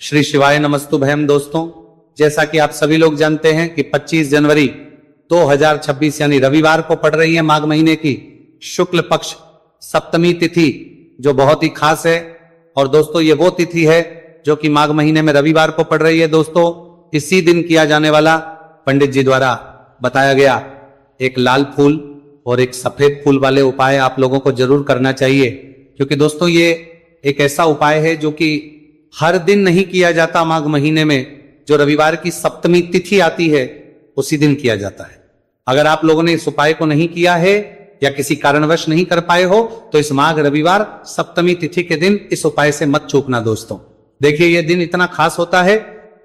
श्री शिवाय नमस्तुभयम। दोस्तों, जैसा कि आप सभी लोग जानते हैं कि 25 जनवरी 2026 यानी रविवार को पड़ रही है माघ महीने की शुक्ल पक्ष सप्तमी तिथि, जो बहुत ही खास है। और दोस्तों, ये वो तिथि है जो कि माघ महीने में रविवार को पड़ रही है। दोस्तों, इसी दिन किया जाने वाला पंडित जी द्वारा बताया गया एक लाल फूल और एक सफेद फूल वाले उपाय आप लोगों को जरूर करना चाहिए, क्योंकि दोस्तों ये एक ऐसा उपाय है जो कि हर दिन नहीं किया जाता। माघ महीने में जो रविवार की सप्तमी तिथि आती है उसी दिन किया जाता है। अगर आप लोगों ने इस उपाय को नहीं किया है या किसी कारणवश नहीं कर पाए हो तो इस माघ रविवार सप्तमी तिथि के दिन इस उपाय से मत चूकना। दोस्तों देखिए, यह दिन इतना खास होता है,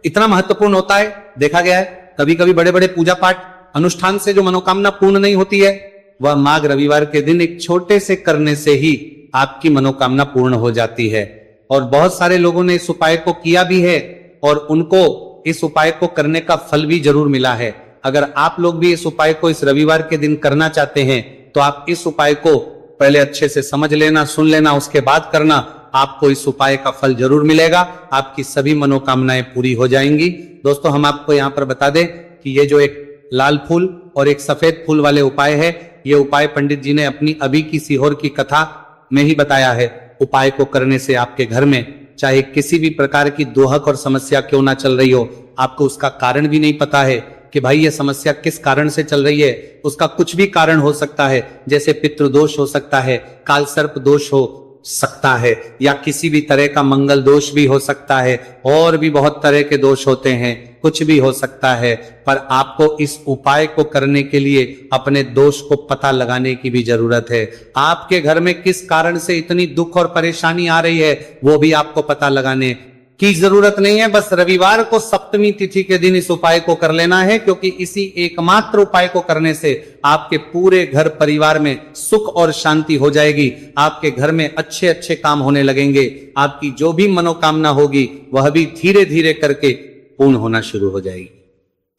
इतना महत्वपूर्ण होता है। देखा गया है कभी कभी बड़े बड़े पूजा पाठ अनुष्ठान से जो मनोकामना पूर्ण नहीं होती है, वह माघ रविवार के दिन एक छोटे से करने से ही आपकी मनोकामना पूर्ण हो जाती है। और बहुत सारे लोगों ने इस उपाय को किया भी है और उनको इस उपाय को करने का फल भी जरूर मिला है। अगर आप लोग भी इस उपाय को इस रविवार के दिन करना चाहते हैं तो आप इस उपाय को पहले अच्छे से समझ लेना, सुन लेना, उसके बाद करना। आपको इस उपाय का फल जरूर मिलेगा, आपकी सभी मनोकामनाएं पूरी हो जाएंगी। दोस्तों, हम आपको यहाँ पर बता दें कि ये जो एक लाल फूल और एक सफेद फूल वाले उपाय है, ये उपाय पंडित जी ने अपनी अभी की सीहोर की कथा में ही बताया है। उपाय को करने से आपके घर में चाहे किसी भी प्रकार की दोहक और समस्या क्यों ना चल रही हो, आपको उसका कारण भी नहीं पता है कि भाई ये समस्या किस कारण से चल रही है, उसका कुछ भी कारण हो सकता है। जैसे पितृदोष हो सकता है, काल सर्प दोष हो सकता है, या किसी भी तरह का मंगल दोष भी हो सकता है, और भी बहुत तरह के दोष होते हैं, कुछ भी हो सकता है। पर आपको इस उपाय को करने के लिए अपने दोष को पता लगाने की भी जरूरत है। आपके घर में किस कारण से इतनी दुख और परेशानी आ रही है वो भी आपको पता लगाने की जरूरत नहीं है। बस रविवार को सप्तमी तिथि के दिन इस उपाय को कर लेना है, क्योंकि इसी एकमात्र उपाय को करने से आपके पूरे घर परिवार में सुख और शांति हो जाएगी। आपके घर में अच्छे अच्छे काम होने लगेंगे। आपकी जो भी मनोकामना होगी वह भी धीरे धीरे करके पूर्ण होना शुरू हो जाएगी।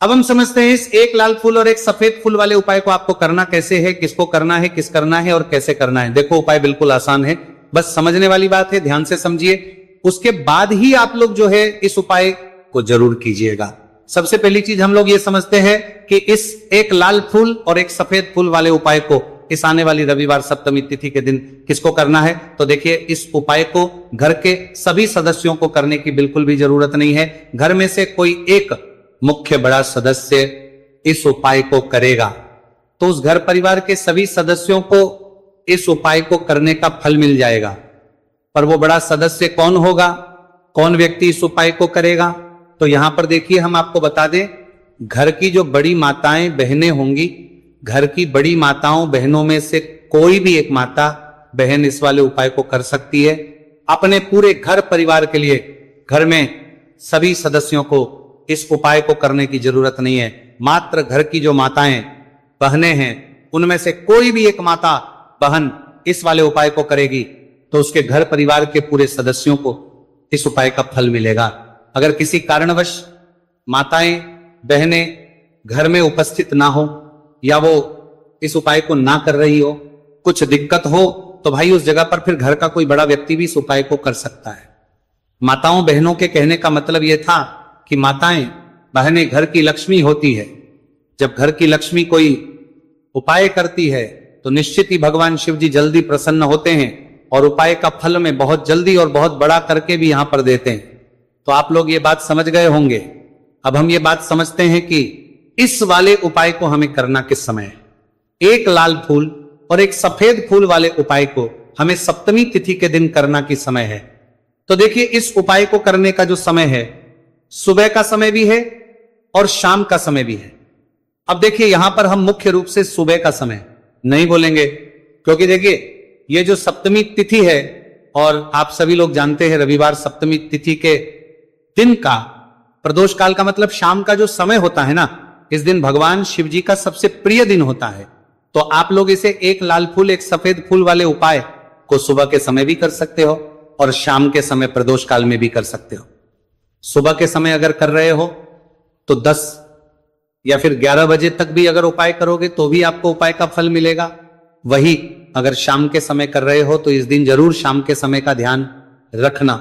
अब हम समझते हैं इस एक लाल फूल और एक सफेद फूल वाले उपाय को आपको करना कैसे है, किसको करना है, किस करना है और कैसे करना है। देखो, उपाय बिल्कुल आसान है, बस समझने वाली बात है, ध्यान से समझिए। उसके बाद ही आप लोग जो है इस उपाय को जरूर कीजिएगा। सबसे पहली चीज हम लोग ये समझते हैं कि इस एक लाल फूल और एक सफेद फूल वाले उपाय को इस आने वाली रविवार सप्तमी तिथि के दिन किसको करना है। तो देखिए, इस उपाय को घर के सभी सदस्यों को करने की बिल्कुल भी जरूरत नहीं है। घर में से कोई एक मुख्य बड़ा सदस्य इस उपाय को करेगा तो उस घर परिवार के सभी सदस्यों को इस उपाय को करने का फल मिल जाएगा। पर वो बड़ा सदस्य कौन होगा, कौन व्यक्ति इस उपाय को करेगा, तो यहां पर देखिए हम आपको बता दें, घर की जो बड़ी माताएं बहनें होंगी, घर की बड़ी माताओं बहनों में से कोई भी एक माता बहन इस वाले उपाय को कर सकती है। अपने पूरे घर परिवार के लिए घर में सभी सदस्यों को इस उपाय को करने की जरूरत नहीं है। मात्र घर की जो माताएं बहनें हैं उनमें से कोई भी एक माता बहन इस वाले उपाय को करेगी तो उसके घर परिवार के पूरे सदस्यों को इस उपाय का फल मिलेगा। अगर किसी कारणवश माताएं बहनें घर में उपस्थित ना हो या वो इस उपाय को ना कर रही हो, कुछ दिक्कत हो, तो भाई उस जगह पर फिर घर का कोई बड़ा व्यक्ति भी इस उपाय को कर सकता है। माताओं बहनों के कहने का मतलब यह था कि माताएं बहनें घर की लक्ष्मी होती है। जब घर की लक्ष्मी कोई उपाय करती है तो निश्चित ही भगवान शिव जी जल्दी प्रसन्न होते हैं और उपाय का फल में बहुत जल्दी और बहुत बड़ा करके भी यहां पर देते हैं। तो आप लोग ये बात समझ गए होंगे। अब हम ये बात समझते हैं कि इस वाले उपाय को हमें करना किस समय है। एक लाल फूल और एक सफेद फूल वाले उपाय को हमें सप्तमी तिथि के दिन करना किस समय है। तो देखिए, इस उपाय को करने का जो समय है, सुबह का समय भी है और शाम का समय भी है। अब देखिए, यहां पर हम मुख्य रूप से सुबह का समय नहीं बोलेंगे, क्योंकि देखिए ये जो सप्तमी तिथि है, और आप सभी लोग जानते हैं रविवार सप्तमी तिथि के दिन का प्रदोष काल का मतलब शाम का जो समय होता है ना, इस दिन भगवान शिव जी का सबसे प्रिय दिन होता है। तो आप लोग इसे एक लाल फूल एक सफेद फूल वाले उपाय को सुबह के समय भी कर सकते हो और शाम के समय प्रदोष काल में भी कर सकते हो। सुबह के समय अगर कर रहे हो तो 10 या फिर 11 बजे तक भी अगर उपाय करोगे तो भी आपको उपाय का फल मिलेगा। वही अगर शाम के समय कर रहे हो तो इस दिन जरूर शाम के समय का ध्यान रखना,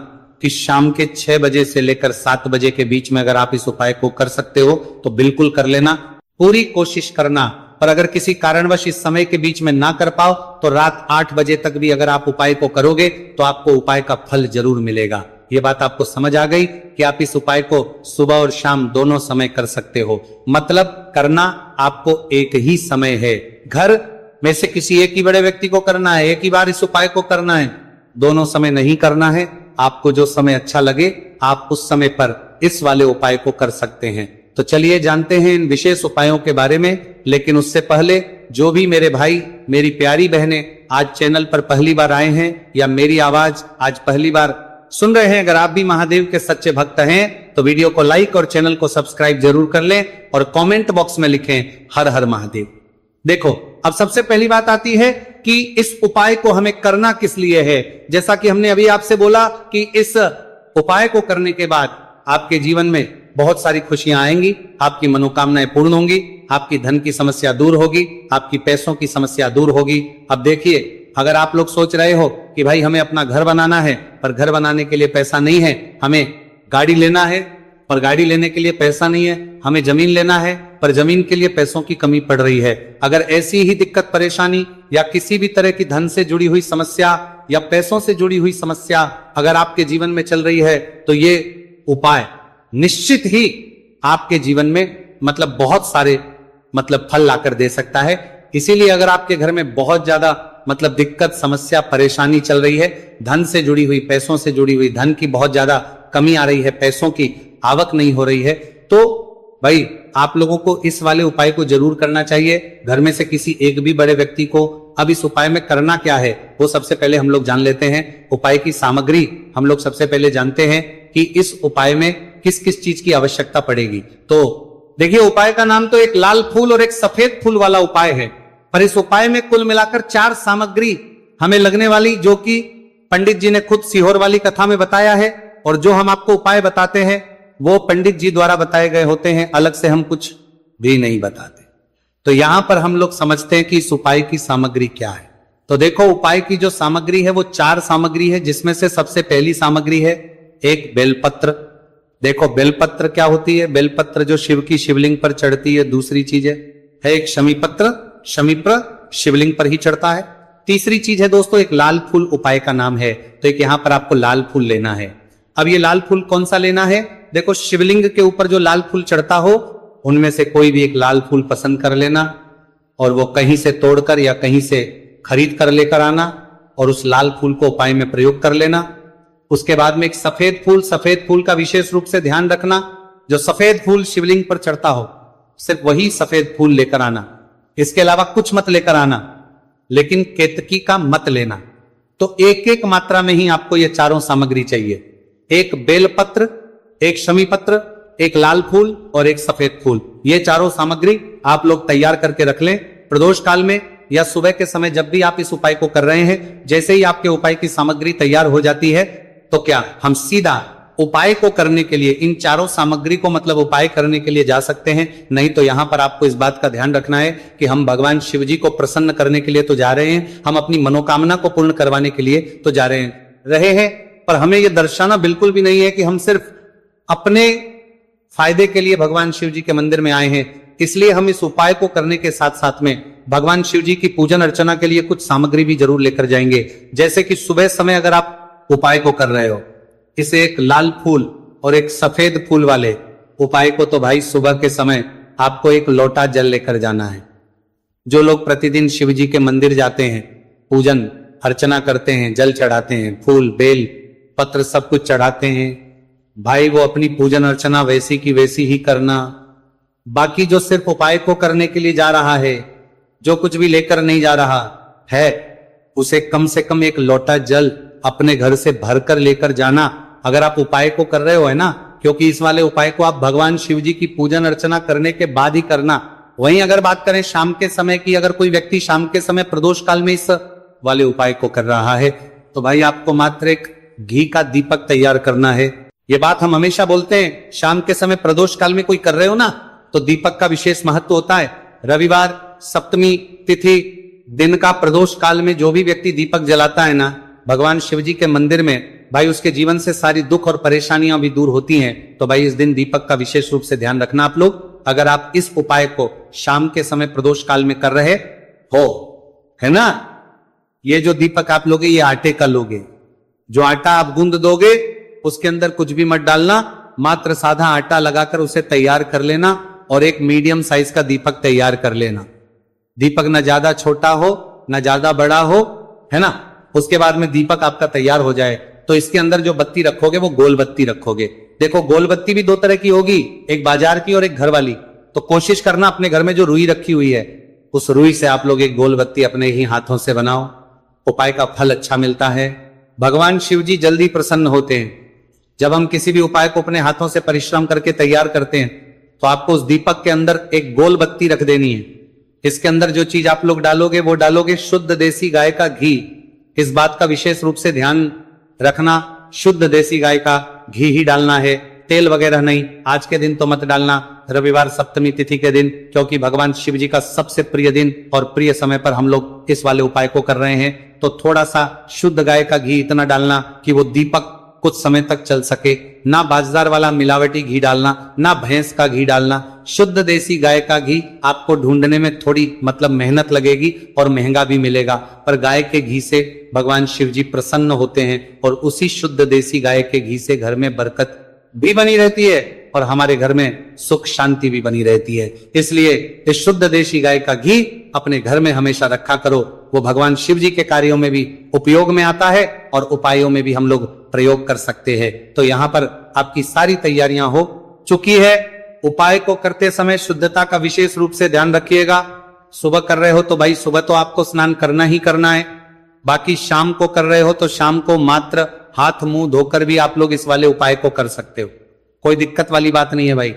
कि शाम के 6 बजे से लेकर 7 बजे के बीच में अगर आप इस उपाय को कर सकते हो तो बिल्कुल कर लेना, पूरी कोशिश करना। पर अगर किसी कारणवश इस समय के बीच में ना कर पाओ तो रात 8 बजे तक भी अगर आप उपाय को करोगे तो आपको उपाय का फल जरूर मिलेगा। ये बात आपको समझ आ गई कि आप इस उपाय को सुबह और शाम दोनों समय कर सकते हो। मतलब करना आपको एक ही समय है, घर में से किसी एक ही बड़े व्यक्ति को करना है, एक ही बार इस उपाय को करना है, दोनों समय नहीं करना है। आपको जो समय अच्छा लगे आप उस समय पर इस वाले उपाय को कर सकते हैं। तो चलिए जानते हैं इन विशेष उपायों के बारे में। लेकिन उससे पहले जो भी मेरे भाई मेरी प्यारी बहनें आज चैनल पर पहली बार आए हैं या मेरी आवाज आज पहली बार सुन रहे हैं, अगर आप भी महादेव के सच्चे भक्त हैं तो वीडियो को लाइक और चैनल को सब्सक्राइब जरूर कर लें और कमेंट बॉक्स में लिखें हर हर महादेव। देखो, अब सबसे पहली बात आती है कि इस उपाय को हमें करना किस लिए है। जैसा कि हमने अभी आपसे बोला कि इस उपाय को करने के बाद आपके जीवन में बहुत सारी खुशियां आएंगी, आपकी मनोकामनाएं पूर्ण होंगी, आपकी धन की समस्या दूर होगी, आपकी पैसों की समस्या दूर होगी। अब देखिए, अगर आप लोग सोच रहे हो कि भाई हमें अपना घर बनाना है पर घर बनाने के लिए पैसा नहीं है, हमें गाड़ी लेना है पर गाड़ी लेने के लिए पैसा नहीं है, हमें जमीन लेना है पर जमीन के लिए पैसों की कमी पड़ रही है, अगर ऐसी ही दिक्कत परेशानी या किसी भी तरह की धन से जुड़ी हुई समस्या या पैसों से जुड़ी हुई समस्या अगर आपके जीवन में चल रही है तो ये उपाय निश्चित ही आपके जीवन में मतलब बहुत सारे मतलब फल लाकर दे सकता है। इसीलिए अगर आपके घर में बहुत ज्यादा मतलब दिक्कत समस्या परेशानी चल रही है, धन से जुड़ी हुई पैसों से जुड़ी हुई धन की बहुत ज्यादा कमी आ रही है, पैसों की आवक नहीं हो रही है, तो भाई आप लोगों को इस वाले उपाय को जरूर करना चाहिए। घर में से किसी एक भी बड़े व्यक्ति को। अब इस उपाय में करना क्या है वो सबसे पहले हम लोग जान लेते हैं। उपाय की सामग्री हम लोग सबसे पहले जानते हैं कि इस उपाय में किस किस चीज की आवश्यकता पड़ेगी। तो देखिए, उपाय का नाम तो एक लाल फूल और एक सफेद फूल वाला उपाय है, पर इस उपाय में कुल मिलाकर 4 सामग्री हमें लगने वाली, जो कि पंडित जी ने खुद सीहोर वाली कथा में बताया है, और जो हम आपको उपाय बताते हैं वो पंडित जी द्वारा बताए गए होते हैं, अलग से हम कुछ भी नहीं बताते। तो यहां पर हम लोग समझते हैं कि इस उपाय की सामग्री क्या है। तो देखो, उपाय की जो सामग्री है वो 4 सामग्री है, जिसमें से सबसे पहली सामग्री है एक बेलपत्र। देखो, बेलपत्र क्या होती है? बेलपत्र जो शिव की शिवलिंग पर चढ़ती है। दूसरी चीज है एक शमीपत्र, शमीप्र शिवलिंग पर ही चढ़ता है। तीसरी चीज है दोस्तों एक लाल फूल, उपाय का नाम है। तो एक यहां पर आपको लाल फूल लेना है। अब ये लाल फूल कौन सा लेना है? देखो, शिवलिंग के ऊपर जो लाल फूल चढ़ता हो उनमें से कोई भी एक लाल फूल पसंद कर लेना, और वो कहीं से तोड़कर या कहीं से खरीद कर लेकर आना और उस लाल फूल को उपाय में प्रयोग कर लेना। उसके बाद में एक सफेद फूल का विशेष रूप से ध्यान रखना, जो सफेद फूल शिवलिंग पर चढ़ता हो सिर्फ वही सफेद फूल लेकर आना, इसके अलावा कुछ मत लेकर आना, लेकिन केतकी का मत लेना। तो एक एक मात्रा में ही आपको ये चारों सामग्री चाहिए, एक बेलपत्र, एक शमीपत्र, एक लाल फूल और एक सफेद फूल। ये चारों सामग्री आप लोग तैयार करके रख लें। प्रदोष काल में या सुबह के समय जब भी आप इस उपाय को कर रहे हैं, जैसे ही आपके उपाय की सामग्री तैयार हो जाती है तो क्या हम सीधा उपाय को करने के लिए इन चारों सामग्री को मतलब उपाय करने के लिए जा सकते हैं। नहीं तो यहां पर आपको इस बात का ध्यान रखना है कि हम भगवान शिव जी को प्रसन्न करने के लिए तो जा रहे हैं, हम अपनी मनोकामना को पूर्ण करवाने के लिए तो जा रहे हैं, पर हमें यह दर्शाना बिल्कुल भी नहीं है कि हम सिर्फ अपने फायदे के लिए भगवान शिव जी के मंदिर में आए हैं। इसलिए हम इस उपाय को करने के साथ साथ में भगवान शिव जी की पूजन अर्चना के लिए कुछ सामग्री भी जरूर लेकर जाएंगे। जैसे कि सुबह समय अगर आप उपाय को कर रहे हो, इसे एक लाल फूल और एक सफेद फूल वाले उपाय को तो भाई सुबह के समय आपको एक लोटा जल लेकर जाना है। जो लोग प्रतिदिन शिव जी के मंदिर जाते हैं, पूजन अर्चना करते हैं, जल चढ़ाते हैं, फूल बेल पत्र सब कुछ चढ़ाते हैं, भाई वो अपनी पूजन अर्चना वैसी की वैसी ही करना। बाकी जो सिर्फ उपाय को करने के लिए जा रहा है, जो कुछ भी लेकर नहीं जा रहा है, उसे कम से कम एक लोटा जल अपने घर से भरकर लेकर जाना। अगर आप उपाय को कर रहे हो, है ना, क्योंकि इस वाले उपाय को आप भगवान शिव जी की पूजन अर्चना करने के बाद ही करना। वहीं अगर बात करें शाम के समय की, अगर कोई व्यक्ति शाम के समय प्रदोष काल में इस वाले उपाय को कर रहा है तो भाई आपको मात्र एक घी का दीपक तैयार करना है। ये बात हम हमेशा बोलते हैं, शाम के समय प्रदोष काल में कोई कर रहे हो ना तो दीपक का विशेष महत्व होता है। रविवार सप्तमी तिथि दिन का प्रदोष काल में जो भी व्यक्ति दीपक जलाता है ना, भगवान शिव जी के मंदिर में भाई उसके जीवन से सारी दुख और परेशानियां भी दूर होती हैं। तो भाई इस दिन दीपक का विशेष रूप से ध्यान रखना आप लोग। अगर आप इस उपाय को शाम के समय प्रदोष काल में कर रहे हो, है ना, ये जो दीपक आप लोगे ये आटे का लोगे। जो आटा आप गूंद दोगे उसके अंदर कुछ भी मत डालना, मात्र साधा आटा लगाकर उसे तैयार कर लेना और एक मीडियम साइज का दीपक तैयार कर लेना। दीपक न ज्यादा छोटा हो न ज्यादा बड़ा हो, है ना। उसके बाद में दीपक आपका तैयार हो जाए तो इसके अंदर जो बत्ती रखोगे वो गोल बत्ती रखोगे। देखो गोल बत्ती भी दो तरह की होगी, एक बाजार की और एक घर वाली। तो कोशिश करना अपने घर में जो रुई रखी हुई है उस रुई से आप लोग एक गोल बत्ती अपने ही हाथों से बनाओ। उपाय का फल अच्छा मिलता है। भगवान शिव जी जल्दी प्रसन्न होते हैं। जब हम किसी भी उपाय को अपने हाथों से परिश्रम करके तैयार करते हैं तो आपको उस दीपक के अंदर एक गोल बत्ती रख देनी है। इसके अंदर जो चीज आप लोग डालोगे वो डालोगे शुद्ध देसी गाय का घी। इस बात का विशेष रूप से ध्यान रखना, शुद्ध देसी गाय का घी ही डालना है, तेल वगैरह नहीं। आज के दिन तो मत डालना, रविवार सप्तमी तिथि के दिन, क्योंकि भगवान शिव जी का सबसे प्रिय दिन और प्रिय समय पर हम लोग इस वाले उपाय को कर रहे हैं। तो थोड़ा सा शुद्ध गाय का घी इतना डालना कि वो दीपक कुछ समय तक चल सके। ना बाजार वाला मिलावटी घी डालना, ना भैंस का घी डालना, शुद्ध देसी गाय का घी। आपको ढूंढने में थोड़ी मतलब मेहनत लगेगी और महंगा भी मिलेगा, पर गाय के घी से भगवान शिव जी प्रसन्न होते हैं और उसी शुद्ध देसी गाय के घी से घर में बरकत भी बनी रहती है और हमारे घर में सुख शांति भी बनी रहती है। इसलिए इस शुद्ध देसी गाय का घी अपने घर में हमेशा रखा करो। वो भगवान शिव जी के कार्यों में भी उपयोग में आता है और उपायों में भी हम लोग प्रयोग कर सकते हैं। तो यहाँ पर आपकी सारी तैयारियां हो चुकी है। उपाय को करते समय शुद्धता का विशेष रूप से ध्यान रखिएगा। सुबह कर रहे हो तो भाई सुबह तो आपको स्नान करना ही करना है। बाकी शाम को कर रहे हो तो शाम को मात्र हाथ मुंह धोकर भी आप लोग इस वाले उपाय को कर सकते हो। कोई दिक्कत वाली बात नहीं है भाई।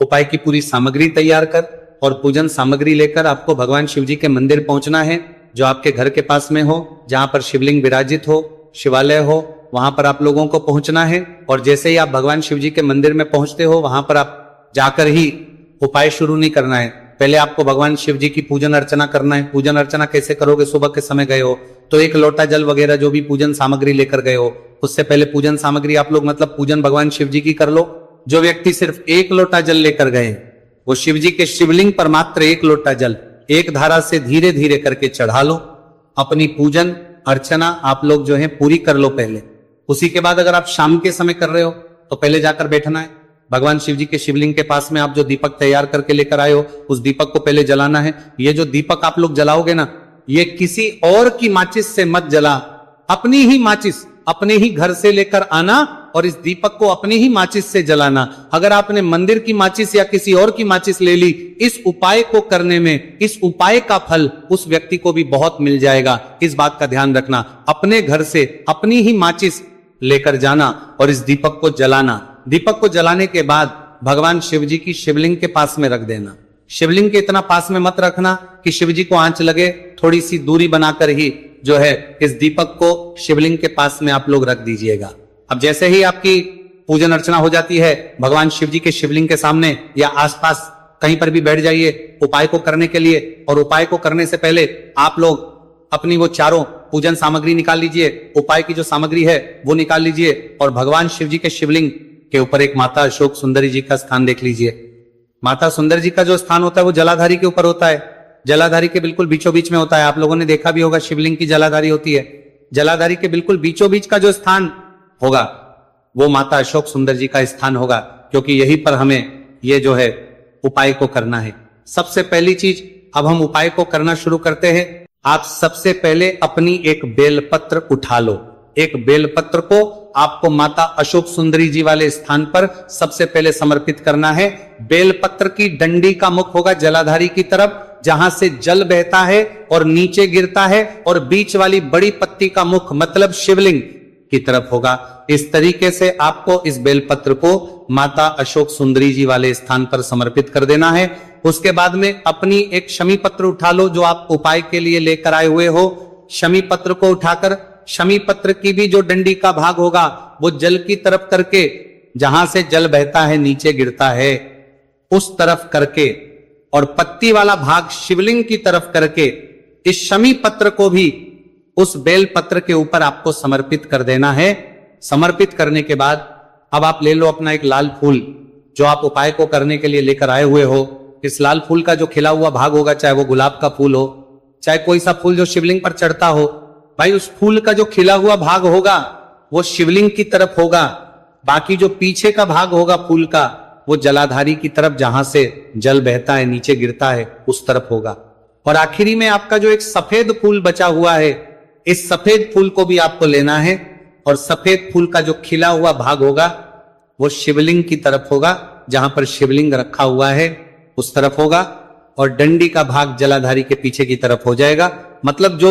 उपाय की पूरी सामग्री तैयार कर और पूजन सामग्री लेकर आपको भगवान शिव जी के मंदिर पहुंचना है, जो आपके घर के पास में हो, जहां पर शिवलिंग विराजित हो, शिवालय हो, वहां पर आप लोगों को पहुंचना है। और जैसे ही आप भगवान शिव जी के मंदिर में पहुंचते हो वहां पर आप जाकर ही उपाय शुरू नहीं करना है। पहले आपको भगवान शिव जी की पूजन अर्चना करना है। पूजन अर्चना कैसे करोगे? सुबह के समय गए हो तो एक लोटा जल वगैरह जो भी पूजन सामग्री लेकर गए हो, उससे पहले पूजन सामग्री आप लोग मतलब पूजन भगवान शिव जी की कर लो। जो व्यक्ति सिर्फ एक लोटा जल लेकर गए वो शिव जी के शिवलिंग पर मात्र एक लोटा जल एक धारा से धीरे धीरे करके चढ़ा लो। अपनी पूजन अर्चना आप लोग जो है पूरी कर लो पहले। उसी के बाद अगर आप शाम के समय कर रहे हो तो पहले जाकर बैठना है। भगवान शिव जी के शिवलिंग के पास में आप जो दीपक तैयार करके लेकर आए हो उस दीपक को पहले जलाना है। ये जो दीपक आप लोग जलाओगे ना, ये किसी और की माचिस से मत जला, अपनी ही माचिस अपने ही घर से लेकर आना और इस दीपक को अपनी ही माचिस से जलाना। अगर आपने मंदिर की माचिस या किसी और की माचिस ले ली, इस उपाय को करने में इस उपाय का फल उस व्यक्ति को भी बहुत मिल जाएगा। इस बात का ध्यान रखना। अपने घर से अपनी ही माचिस लेकर जाना और इस दीपक को जलाना। दीपक को जलाने के बाद भगवान शिव जी की शिवलिंग के पास में रख देना। शिवलिंग के इतना पास में मत रखना कि शिव जी को आंच लगे, थोड़ी सी दूरी बनाकर ही जो है इस दीपक को शिवलिंग के पास में आप लोग रख दीजिएगा। अब जैसे ही आपकी पूजन अर्चना हो जाती है, भगवान शिव जी के शिवलिंग के सामने या आसपास कहीं पर भी बैठ जाइए उपाय को करने के लिए। और उपाय को करने से पहले आप लोग अपनी वो चारों पूजन सामग्री निकाल लीजिए। उपाय की जो सामग्री है वो निकाल लीजिए और भगवान शिव जी के शिवलिंग के ऊपर एक माता अशोक सुंदरी जी का स्थान देख लीजिए। माता सुंदर जी का जो स्थान होता है वो जलाधारी के ऊपर होता है। जलाधारी के बिल्कुल बीचों बीच में होता है। आप लोगों ने देखा भी होगा शिवलिंग की जलाधारी होती है। जलाधारी के बिल्कुल बीचों बीच का जो स्थान होगा वो माता अशोक सुंदर जी का स्थान होगा, क्योंकि यहीं पर हमें ये जो है उपाय को करना है। सबसे पहली चीज, अब हम उपाय को करना शुरू करते हैं। आप सबसे पहले अपनी एक बेलपत्र उठा लो। एक बेलपत्र को आपको माता अशोक सुंदरी जी वाले स्थान पर सबसे पहले समर्पित करना है। बेलपत्र की डंडी का मुख होगा जलाधारी की तरफ, जहां से जल बहता है और नीचे गिरता है, और बीच वाली बड़ी पत्ती का मुख मतलब शिवलिंग की तरफ होगा। इस तरीके से आपको इस बेलपत्र को माता अशोक सुंदरी जी वाले स्थान पर समर्पित कर देना है। उसके बाद में अपनी एक शमी पत्र उठा लो जो आप उपाय के लिए लेकर आए हुए हो। शमी पत्र को उठाकर शमी पत्र की भी जो डंडी का भाग होगा वो जल की तरफ करके, जहां से जल बहता है नीचे गिरता है उस तरफ करके, और पत्ती वाला भाग शिवलिंग की तरफ करके इस शमी पत्र को भी उस बेल पत्र के ऊपर आपको समर्पित कर देना है। समर्पित करने के बाद अब आप ले लो अपना एक लाल फूल जो आप उपाय को करने के लिए लेकर आए हुए हो। इस लाल फूल का जो खिला हुआ भाग होगा, चाहे वो गुलाब का फूल हो, चाहे कोई सा फूल जो शिवलिंग पर चढ़ता हो, भाई उस फूल का जो खिला हुआ भाग होगा वो शिवलिंग की तरफ होगा। बाकी जो पीछे का भाग होगा फूल का वो जलाधारी की तरफ, जहां से जल बहता है नीचे गिरता है उस तरफ होगा। और आखिरी में आपका जो एक सफेद फूल बचा हुआ है, इस सफेद फूल को भी आपको लेना है और सफेद फूल का जो खिला हुआ भाग होगा वो शिवलिंग की तरफ होगा, जहां पर शिवलिंग रखा हुआ है उस तरफ होगा, और डंडी का भाग जलाधारी के पीछे की तरफ हो जाएगा। मतलब जो